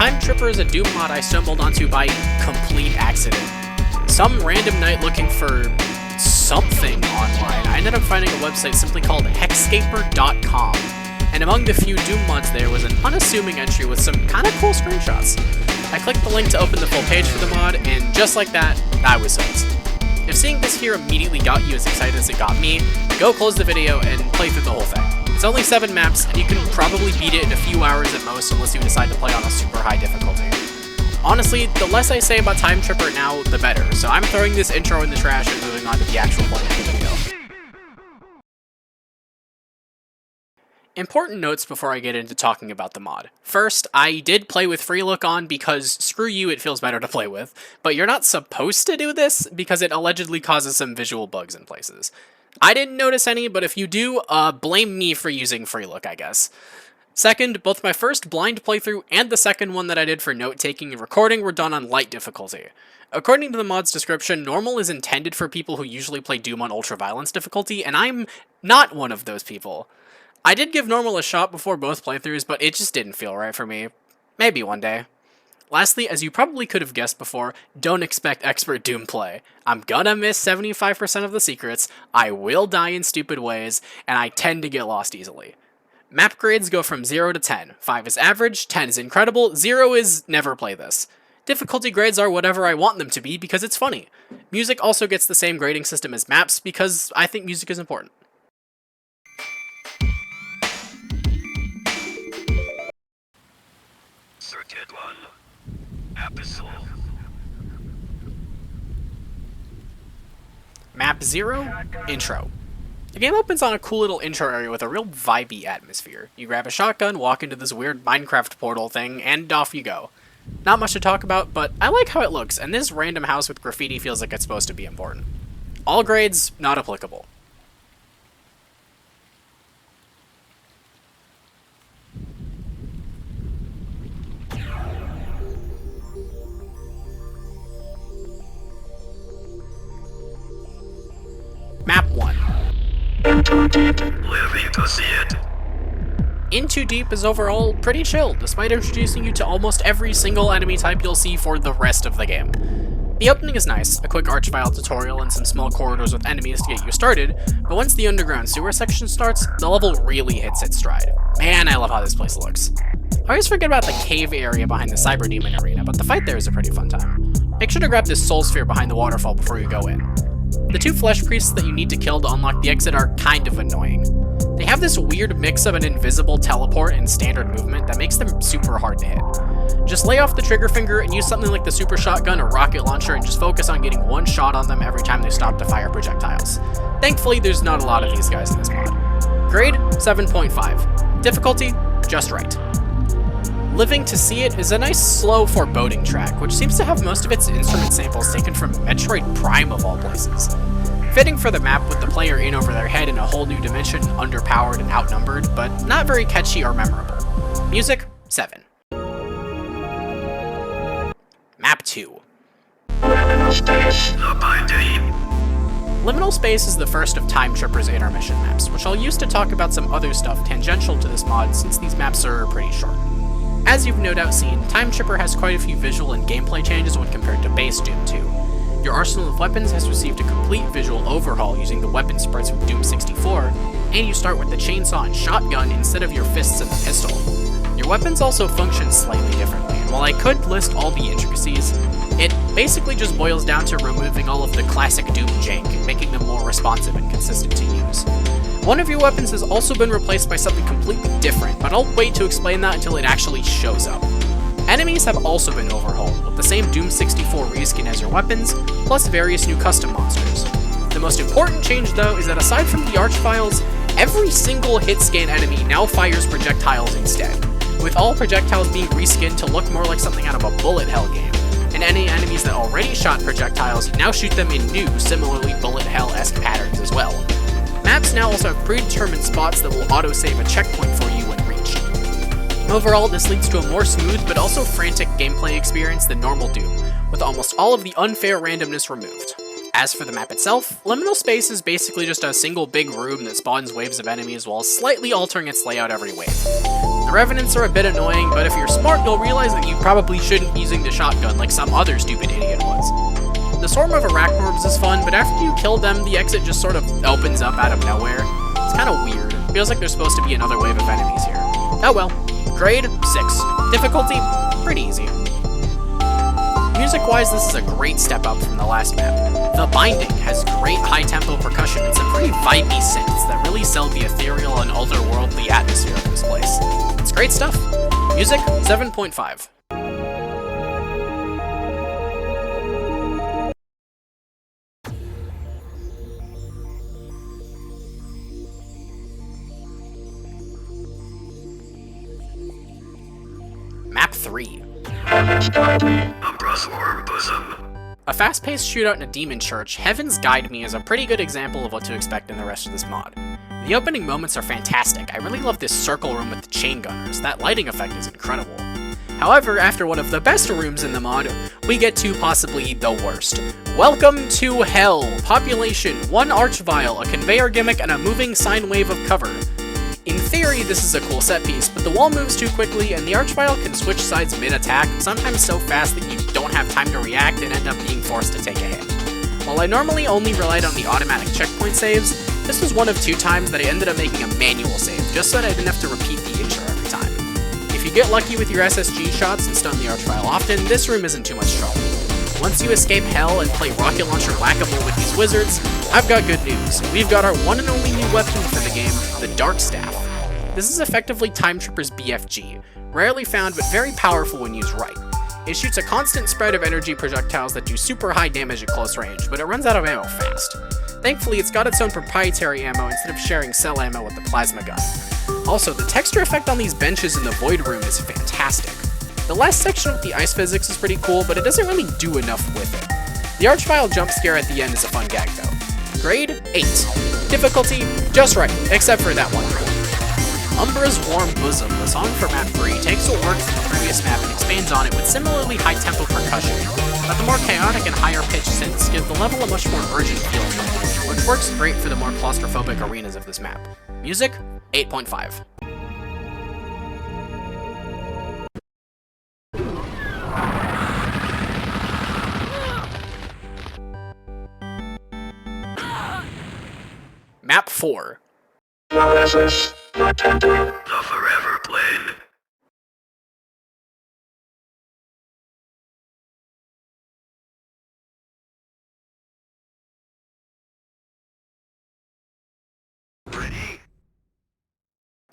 Time Tripper is a Doom mod I stumbled onto by complete accident. Some random night looking for something online, I ended up finding a website simply called hexscaper.com, and among the few Doom mods there was an unassuming entry with some kinda cool screenshots. I clicked the link to open the full page for the mod, and just like that, I was hooked. If seeing this here immediately got you as excited as it got me, go close the video and play through the whole thing. It's only 7 maps, and you can probably beat it in a few hours at most unless you decide to play on a super high difficulty. Honestly, the less I say about Time Tripper now, the better, so I'm throwing this intro in the trash and moving on to the actual point of the video. Important notes before I get into talking about the mod. First, I did play with free look on because screw you, it feels better to play with, but you're not supposed to do this because it allegedly causes some visual bugs in places. I didn't notice any, but if you do, blame me for using free look, I guess. Second, both my first blind playthrough and the second one that I did for note-taking and recording were done on light difficulty. According to the mod's description, normal is intended for people who usually play Doom on ultra-violence difficulty, and I'm not one of those people. I did give normal a shot before both playthroughs, but it just didn't feel right for me. Maybe one day. Lastly, as you probably could have guessed before, don't expect expert Doom play. I'm gonna miss 75% of the secrets, I will die in stupid ways, and I tend to get lost easily. Map grades go from 0 to 10. 5 is average, 10 is incredible, 0 is never play this. Difficulty grades are whatever I want them to be because it's funny. Music also gets the same grading system as maps because I think music is important. Circuit 1. Episode. Map 0, Intro. The game opens on a cool little intro area with a real vibey atmosphere. You grab a shotgun, walk into this weird Minecraft portal thing, and off you go. Not much to talk about, but I like how it looks, and this random house with graffiti feels like it's supposed to be important. All grades, not applicable. Map 1. Into Deep. Living to see it. Into Deep is overall pretty chill, despite introducing you to almost every single enemy type you'll see for the rest of the game. The opening is nice, a quick archvile tutorial and some small corridors with enemies to get you started, but once the underground sewer section starts, the level really hits its stride. Man, I love how this place looks. I always forget about the cave area behind the Cyber Demon arena, but the fight there is a pretty fun time. Make sure to grab this soul sphere behind the waterfall before you go in. The 2 flesh priests that you need to kill to unlock the exit are kind of annoying. They have this weird mix of an invisible teleport and standard movement that makes them super hard to hit. Just lay off the trigger finger and use something like the super shotgun or rocket launcher and just focus on getting one shot on them every time they stop to fire projectiles. Thankfully, there's not a lot of these guys in this mod. Grade, 7.5. Difficulty, just right. Living to See It is a nice slow foreboding track, which seems to have most of its instrument samples taken from Metroid Prime of all places. Fitting for the map with the player in over their head in a whole new dimension, underpowered and outnumbered, but not very catchy or memorable. Music, 7. Map 2. Liminal Space. The Binding. Liminal Space is the first of Time Tripper's intermission maps, which I'll use to talk about some other stuff tangential to this mod since these maps are pretty short. As you've no doubt seen, Time Tripper has quite a few visual and gameplay changes when compared to base Doom 2. Your arsenal of weapons has received a complete visual overhaul using the weapon sprites from Doom 64, and you start with the chainsaw and shotgun instead of your fists and the pistol. Your weapons also function slightly differently, and while I could list all the intricacies, it basically just boils down to removing all of the classic Doom jank and making them more responsive and consistent to use. One of your weapons has also been replaced by something completely different, but I'll wait to explain that until it actually shows up. Enemies have also been overhauled, with the same Doom 64 reskin as your weapons, plus various new custom monsters. The most important change though is that aside from the archviles, every single hit scan enemy now fires projectiles instead, with all projectiles being reskinned to look more like something out of a bullet hell game, and any enemies that already shot projectiles now shoot them in new, similarly bullet hell-esque patterns as well. Maps now also have predetermined spots that will autosave a checkpoint for you when reached. Overall, this leads to a more smooth but also frantic gameplay experience than normal Doom, with almost all of the unfair randomness removed. As for the map itself, Liminal Space is basically just a single big room that spawns waves of enemies while slightly altering its layout every wave. The Revenants are a bit annoying, but if you're smart, you'll realize that you probably shouldn't be using the shotgun like some other stupid idiot was. The swarm of arachnorbs is fun, but after you kill them, the exit just sort of opens up out of nowhere. It's kind of weird. Feels like there's supposed to be another wave of enemies here. Oh well. Grade 6. Difficulty, pretty easy. Music-wise, this is a great step up from the last map. The Binding has great high-tempo percussion and some pretty vibey synths that really sell the ethereal and otherworldly atmosphere of this place. It's great stuff. Music, 7.5. Map 3. A fast-paced shootout in a demon church, Heaven's Guide Me is a pretty good example of what to expect in the rest of this mod. The opening moments are fantastic. I really love this circle room with the chain gunners. That lighting effect is incredible. However, after one of the best rooms in the mod, we get to possibly the worst. Welcome to Hell. Population, 1 archvile, a conveyor gimmick, and a moving sine wave of cover. In theory, this is a cool set piece, but the wall moves too quickly and the archvile can switch sides mid-attack, sometimes so fast that you don't have time to react and end up being forced to take a hit. While I normally only relied on the automatic checkpoint saves, this was one of 2 times that I ended up making a manual save, just so that I didn't have to repeat the intro every time. If you get lucky with your SSG shots and stun the archvile often, this room isn't too much trouble. Once you escape Hell and play rocket launcher whack-a-mole with these wizards, I've got good news. We've got our one and only new weapon for the game, the Dark Staff. This is effectively Time Tripper's BFG, rarely found but very powerful when used right. It shoots a constant spread of energy projectiles that do super high damage at close range, but it runs out of ammo fast. Thankfully, it's got its own proprietary ammo instead of sharing cell ammo with the plasma gun. Also, the texture effect on these benches in the Void Room is fantastic. The last section with the ice physics is pretty cool, but it doesn't really do enough with it. The archvile jump scare at the end is a fun gag though. Grade 8. Difficulty, just right, except for that one rule. Umbra's Warm Bosom, the song for map 3, takes what worked from the previous map and expands on it with similarly high tempo percussion, but the more chaotic and higher pitched synths give the level a much more urgent feel, which works great for the more claustrophobic arenas of this map. Music, 8.5. Map 4. The Forever Plane. Ready?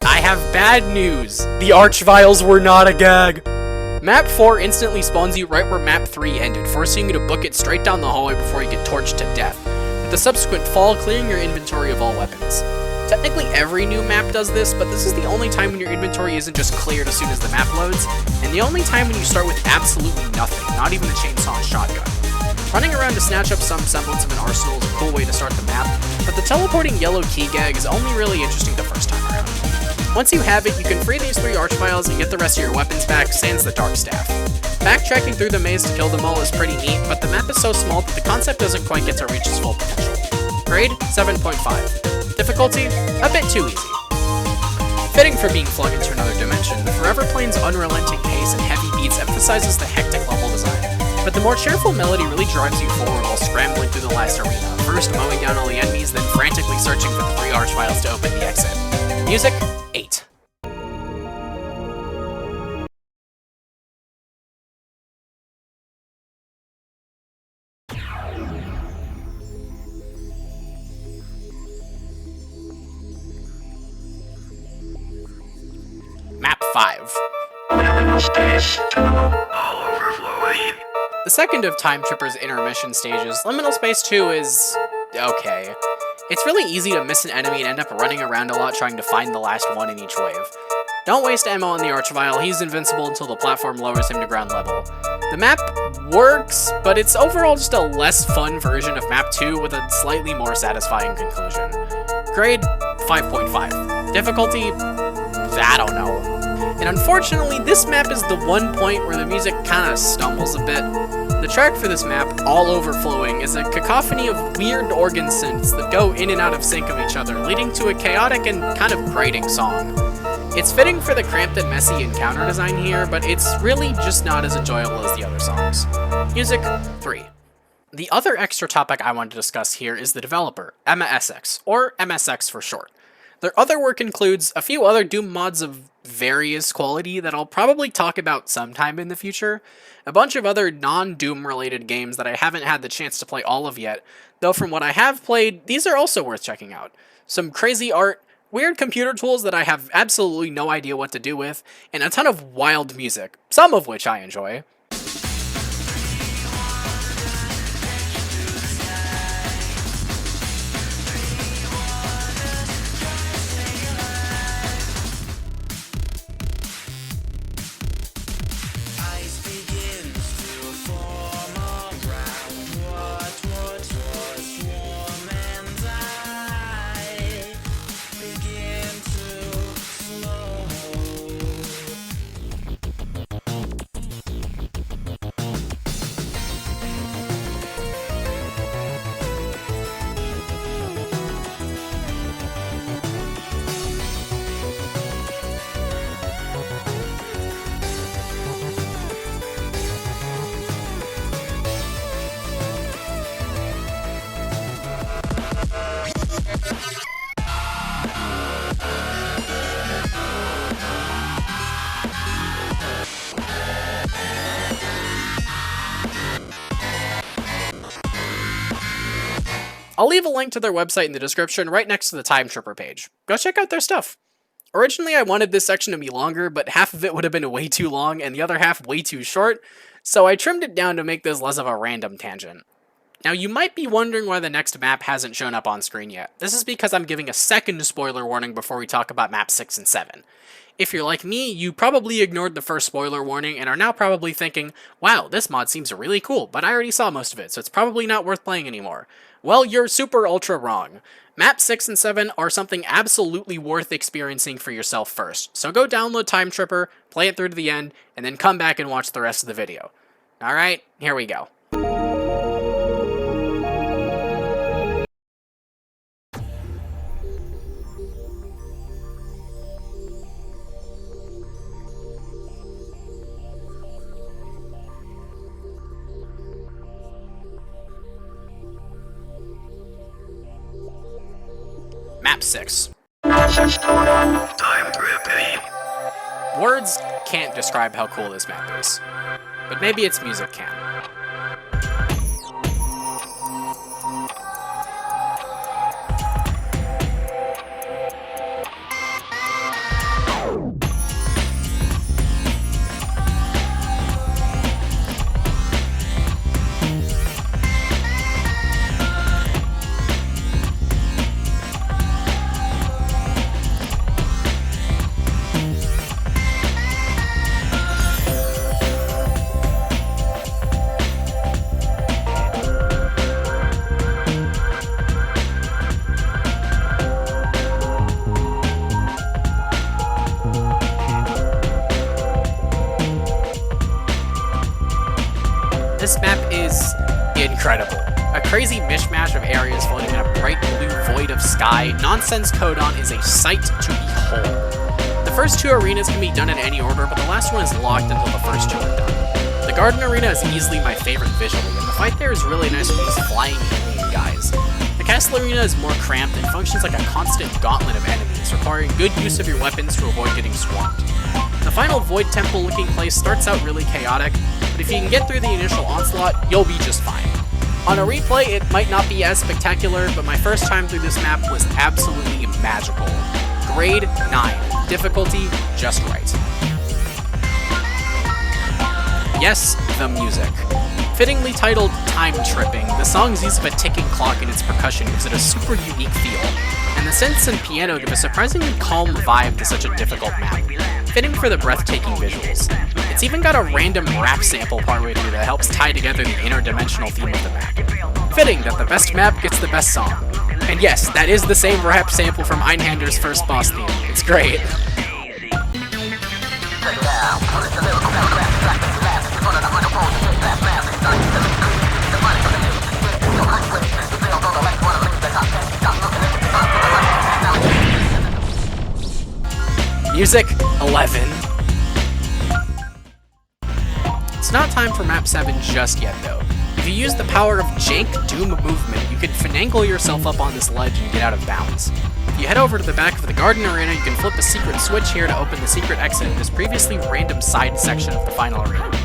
I have bad news. The archviles were not a gag. Map 4 instantly spawns you right where Map 3 ended, forcing you to book it straight down the hallway before you get torched to death, with the subsequent fall clearing your inventory of all weapons. Technically every new map does this, but this is the only time when your inventory isn't just cleared as soon as the map loads, and the only time when you start with absolutely nothing, not even a chainsaw and shotgun. Running around to snatch up some semblance of an arsenal is a cool way to start the map, but the teleporting yellow key gag is only really interesting the first time around. Once you have it, you can free these 3 archviles and get the rest of your weapons back, sans the Dark Staff. Backtracking through the maze to kill them all is pretty neat, but the map is so small that the concept doesn't quite get to reach its full potential. Grade 7.5. Difficulty, a bit too easy. Fitting for being flung into another dimension, the Forever Plane's unrelenting pace and heavy beats emphasizes the hectic level design, but the more cheerful melody really drives you forward while scrambling through the last arena, first mowing down all the enemies, then frantically searching for the 3 archviles to open the exit. Music, 8. Map 5. Space tunnel, all overflowing. The second of Time Tripper's intermission stages, Liminal Space 2 is okay. It's really easy to miss an enemy and end up running around a lot trying to find the last one in each wave. Don't waste ammo on the archvile, he's invincible until the platform lowers him to ground level. The map works, but it's overall just a less fun version of map 2 with a slightly more satisfying conclusion. Grade 5.5. Difficulty, I don't know. And unfortunately, this map is the one point where the music kinda stumbles a bit. The track for this map, All Overflowing, is a cacophony of weird organ synths that go in and out of sync of each other, leading to a chaotic and kind of grating song. It's fitting for the cramped and messy encounter design here, but it's really just not as enjoyable as the other songs. Music 3. The other extra topic I want to discuss here is the developer, MSX, or MSX for short. Their other work includes a few other Doom mods of various quality that I'll probably talk about sometime in the future, a bunch of other non-Doom related games that I haven't had the chance to play all of yet, though from what I have played, these are also worth checking out. Some crazy art, weird computer tools that I have absolutely no idea what to do with, and a ton of wild music, some of which I enjoy. I'll leave a link to their website in the description right next to the Time Tripper page. Go check out their stuff. Originally I wanted this section to be longer, but half of it would have been way too long and the other half way too short, so I trimmed it down to make this less of a random tangent. Now you might be wondering why the next map hasn't shown up on screen yet. This is because I'm giving a second spoiler warning before we talk about maps 6 and 7. If you're like me, you probably ignored the first spoiler warning and are now probably thinking, wow, this mod seems really cool, but I already saw most of it, so it's probably not worth playing anymore. Well, you're super ultra wrong. Maps 6 and 7 are something absolutely worth experiencing for yourself first, so go download Time Tripper, play it through to the end, and then come back and watch the rest of the video. Alright, here we go. Map 6. Time tripping. Words can't describe how cool this map is, but maybe its music can. This map is incredible. A crazy mishmash of areas floating in a bright blue void of sky, Nonsense Codon is a sight to behold. The first two arenas can be done in any order, but the last one is locked until the first two are done. The garden arena is easily my favorite visually, and the fight there is really nice with these flying alien guys. The castle arena is more cramped and functions like a constant gauntlet of enemies, requiring good use of your weapons to avoid getting swarmed. The final Void Temple looking place starts out really chaotic, but if you can get through the initial onslaught, you'll be just fine. On a replay, it might not be as spectacular, but my first time through this map was absolutely magical. Grade 9, difficulty just right. Yes, the music. Fittingly titled Time Tripping, the song's use of a ticking clock in its percussion gives it a super unique feel, and the synths and piano give a surprisingly calm vibe to such a difficult map, fitting for the breathtaking visuals. It's even got a random rap sample partway through that helps tie together the interdimensional theme of the map. Fitting that the best map gets the best song. And yes, that is the same rap sample from Einhander's first boss theme. It's great. Music 11. It's not time for map 7 just yet though. If you use the power of Jank Doom movement, you can finagle yourself up on this ledge and get out of bounds. If you head over to the back of the garden arena, you can flip a secret switch here to open the secret exit in this previously random side section of the final arena.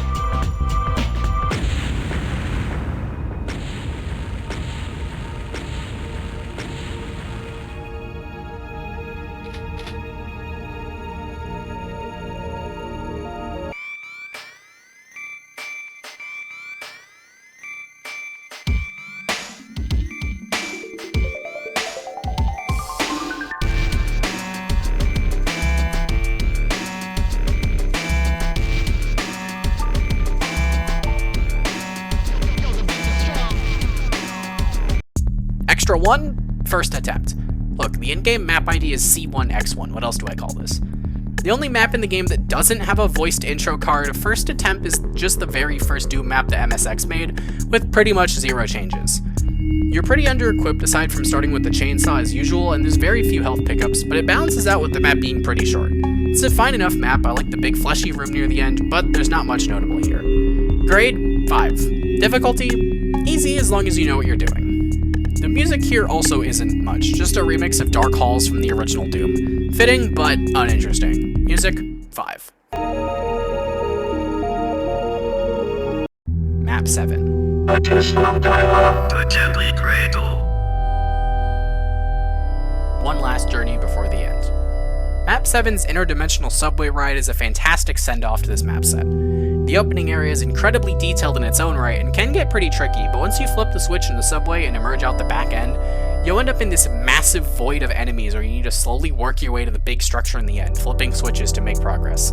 Extra 1, first attempt. Look, the in-game map ID is C1X1, what else do I call this? The only map in the game that doesn't have a voiced intro card, first attempt is just the very first Doom map that MSX made, with pretty much 0 changes. You're pretty under-equipped aside from starting with the chainsaw as usual, and there's very few health pickups, but it balances out with the map being pretty short. It's a fine enough map, I like the big fleshy room near the end, but there's not much notable here. Grade, 5. Difficulty, easy as long as you know what you're doing. The music here also isn't much, just a remix of Dark Halls from the original Doom. Fitting, but uninteresting. Music, 5. Map 7. A dismal dialogue. The deadly cradle. One last journey before the end. Map 7's interdimensional subway ride is a fantastic send-off to this map set. The opening area is incredibly detailed in its own right and can get pretty tricky, but once you flip the switch in the subway and emerge out the back end, you'll end up in this massive void of enemies where you need to slowly work your way to the big structure in the end, flipping switches to make progress.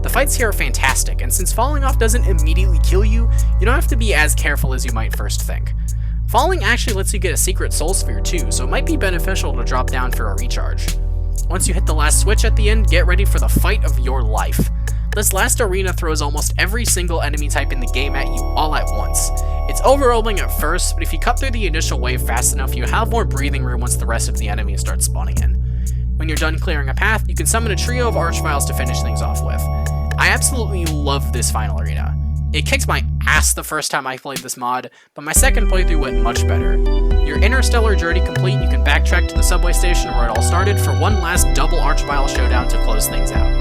The fights here are fantastic, and since falling off doesn't immediately kill you, you don't have to be as careful as you might first think. Falling actually lets you get a secret soul sphere too, so it might be beneficial to drop down for a recharge. Once you hit the last switch at the end, get ready for the fight of your life. This last arena throws almost every single enemy type in the game at you all at once. It's overwhelming at first, but if you cut through the initial wave fast enough, you have more breathing room once the rest of the enemies start spawning in. When you're done clearing a path, you can summon a trio of archviles to finish things off with. I absolutely love this final arena. It kicked my ass the first time I played this mod, but my second playthrough went much better. Your interstellar journey complete, you can backtrack to the subway station where it all started for one last double archvile showdown to close things out.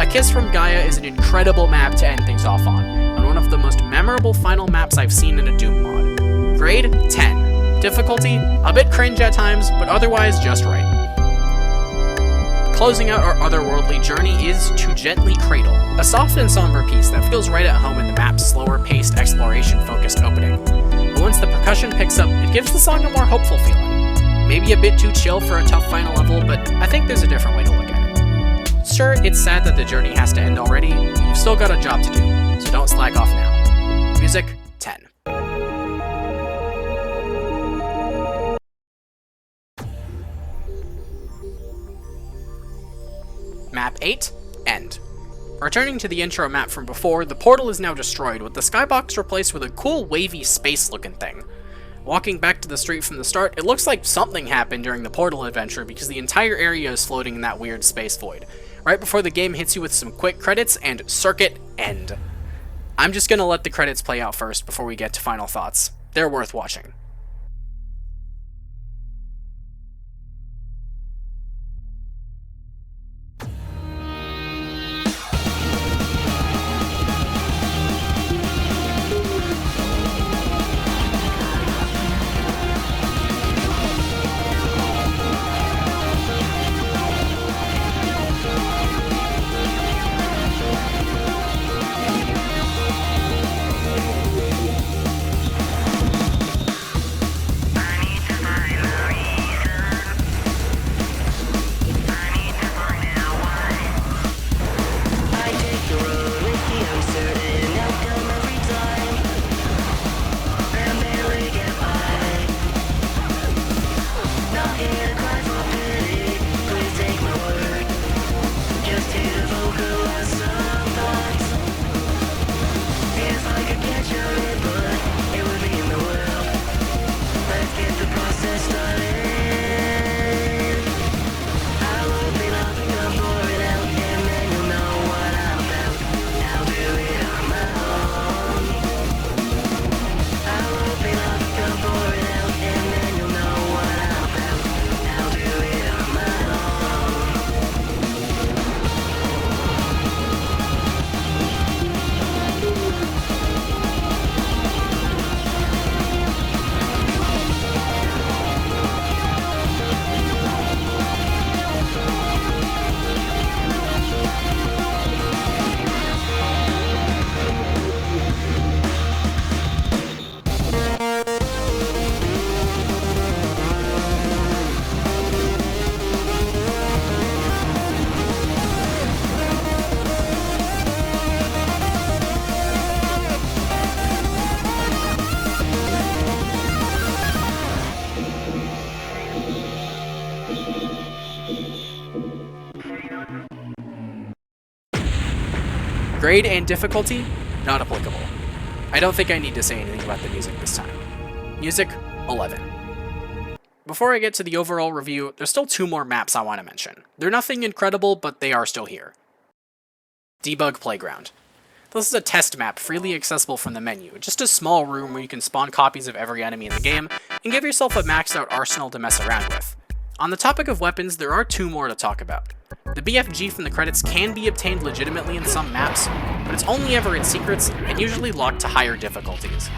A Kiss from Gaia is an incredible map to end things off on, and one of the most memorable final maps I've seen in a Doom mod. Grade, 10. Difficulty, a bit cringe at times, but otherwise just right. Closing out our otherworldly journey is To Gently Cradle, a soft and somber piece that feels right at home in the map's slower-paced, exploration-focused opening. But once the percussion picks up, it gives the song a more hopeful feeling. Maybe a bit too chill for a tough final level, but I think there's a different way to look at it. Sure, it's sad that the journey has to end already, but you've still got a job to do, so don't slack off now. Music, 10. Map 8, End. Returning to the intro map from before, the portal is now destroyed, with the skybox replaced with a cool wavy space-looking thing. Walking back to the street from the start, it looks like something happened during the portal adventure because the entire area is floating in that weird space void. Right before the game hits you with some quick credits and Circuit End. I'm just gonna let the credits play out first before we get to final thoughts. They're worth watching. Grade and difficulty, not applicable. I don't think I need to say anything about the music this time. Music, 11. Before I get to the overall review, there's still 2 more maps I want to mention. They're nothing incredible, but they are still here. Debug Playground. This is a test map freely accessible from the menu, just a small room where you can spawn copies of every enemy in the game, and give yourself a maxed out arsenal to mess around with. On the topic of weapons, there are 2 more to talk about. The BFG from the credits can be obtained legitimately in some maps, but it's only ever in secrets, and usually locked to higher difficulties.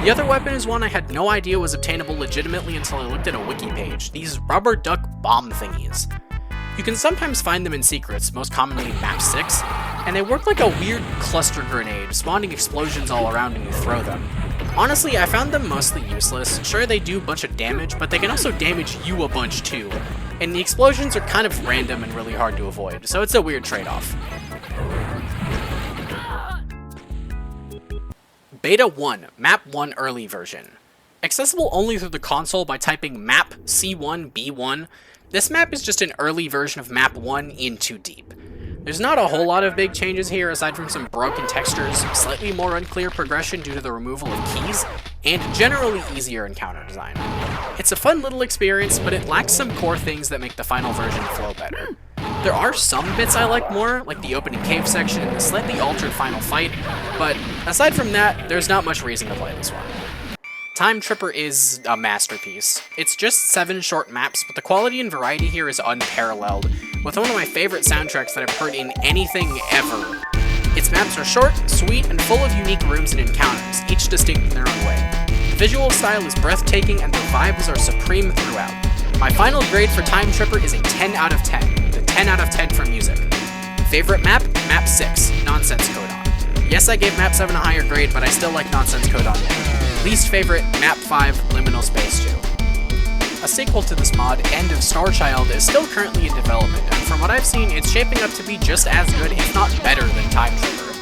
The other weapon is one I had no idea was obtainable legitimately until I looked at a wiki page, these rubber duck bomb thingies. You can sometimes find them in secrets, most commonly in map 6, and they work like a weird cluster grenade, spawning explosions all around when you throw them. Honestly, I found them mostly useless. Sure, they do a bunch of damage, but they can also damage you a bunch too, and the explosions are kind of random and really hard to avoid, so it's a weird trade-off. Beta 1, Map 1 Early Version. Accessible only through the console by typing map C1B1, this map is just an early version of Map 1 in Too Deep. There's not a whole lot of big changes here aside from some broken textures, slightly more unclear progression due to the removal of keys, and generally easier encounter design. It's a fun little experience, but it lacks some core things that make the final version flow better. There are some bits I like more, like the opening cave section and the slightly altered final fight, but aside from that, there's not much reason to play this one. Time Tripper is a masterpiece. It's just 7 short maps, but the quality and variety here is unparalleled, with one of my favorite soundtracks that I've heard in anything ever. Its maps are short, sweet, and full of unique rooms and encounters, each distinct in their own way. The visual style is breathtaking, and the vibes are supreme throughout. My final grade for Time Tripper is a 10 out of 10, the 10 out of 10 for music. Favorite map? Map 6, Nonsense Codon. Yes, I gave Map 7 a higher grade, but I still like Nonsense Codon more. Least favorite, Map 5, Liminal Space 2. A sequel to this mod, End of Starchild, is still currently in development, and from what I've seen, it's shaping up to be just as good, if not better, than Time Tripper.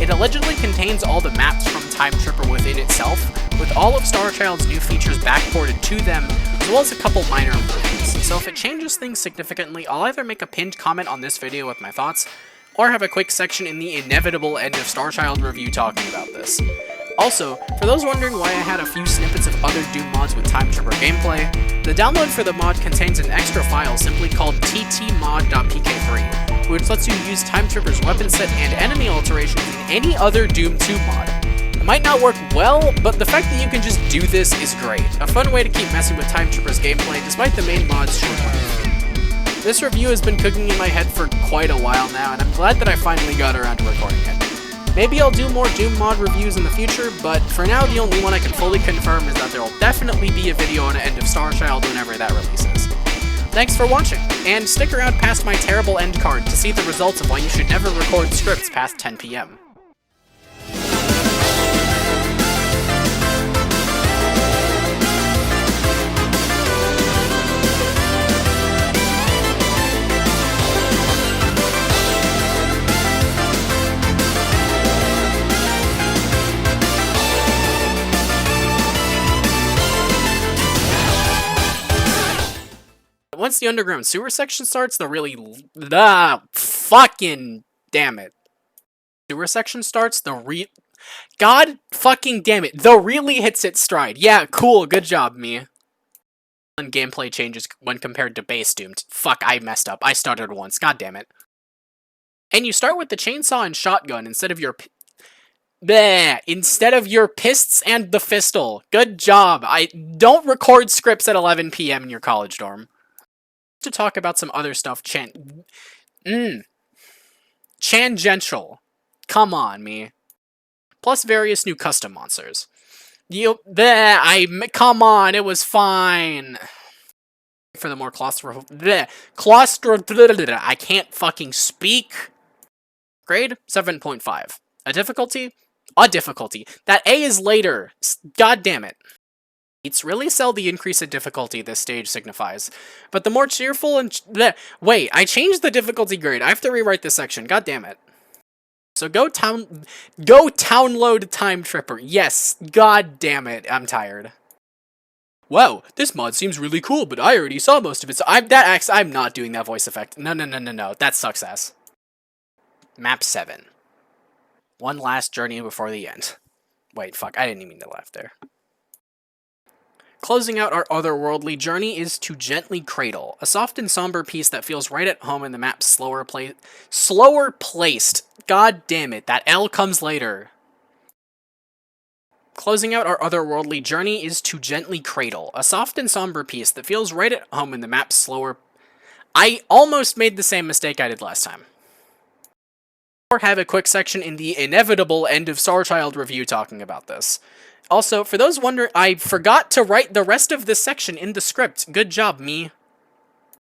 It allegedly contains all the maps from Time Tripper within itself, with all of Starchild's new features backported to them, as well as a couple minor improvements. So if it changes things significantly, I'll either make a pinned comment on this video with my thoughts, or have a quick section in the inevitable End of Starchild review talking about this. Also, for those wondering why I had a few snippets of other Doom mods with Time Tripper gameplay, the download for the mod contains an extra file simply called ttmod.pk3, which lets you use Time Tripper's weapon set and enemy alterations in any other Doom 2 mod. It might not work well, but the fact that you can just do this is great. A fun way to keep messing with Time Tripper's gameplay despite the main mod's shortcomings. This review has been cooking in my head for quite a while now, and I'm glad that I finally got around to recording it. Maybe I'll do more Doom mod reviews in the future, but for now the only one I can fully confirm is that there will definitely be a video on End of Starchild whenever that releases. Thanks for watching, and stick around past my terrible end card to see the results of why you should never record scripts past 10 PM. Once the underground sewer section starts, the really... fucking damn it. Sewer section starts, God fucking damn it. The really hits its stride. Yeah, cool, good job, me. And gameplay changes when compared to base Doom. Fuck, I messed up. I stuttered once. God damn it. And you start with the chainsaw and shotgun instead of your... instead of your pists and the fistle. Good job. I don't record scripts at 11 PM in your college dorm. To talk about some other stuff, Tangential. Come on, me. Plus various new custom monsters. Come on, it was fine. For the more I can't fucking speak. Grade, 7.5. A difficulty? A difficulty. That A is later. God damn it. It's really sell the increase in difficulty this stage signifies, but the more cheerful and wait, I changed the difficulty grade. I have to rewrite this section. God damn it. So go download Time Tripper. Yes, god damn it. I'm tired. Wow, this mod seems really cool, but I already saw most of it. So I'm not doing that voice effect. No. That's success. Map 7. One last journey before the end. Wait, fuck, I didn't even mean to laugh there. Closing out our otherworldly journey is To Gently Cradle, a soft and somber piece that feels right at home in the map's slower placed. God damn it, that L comes later. Closing out our otherworldly journey is To Gently Cradle, a soft and somber piece that feels right at home in the map's slower... I almost made the same mistake I did last time. Or have a quick section in the inevitable end of Starchild review talking about this. Also, for those wondering, I forgot to write the rest of this section in the script. Good job, me.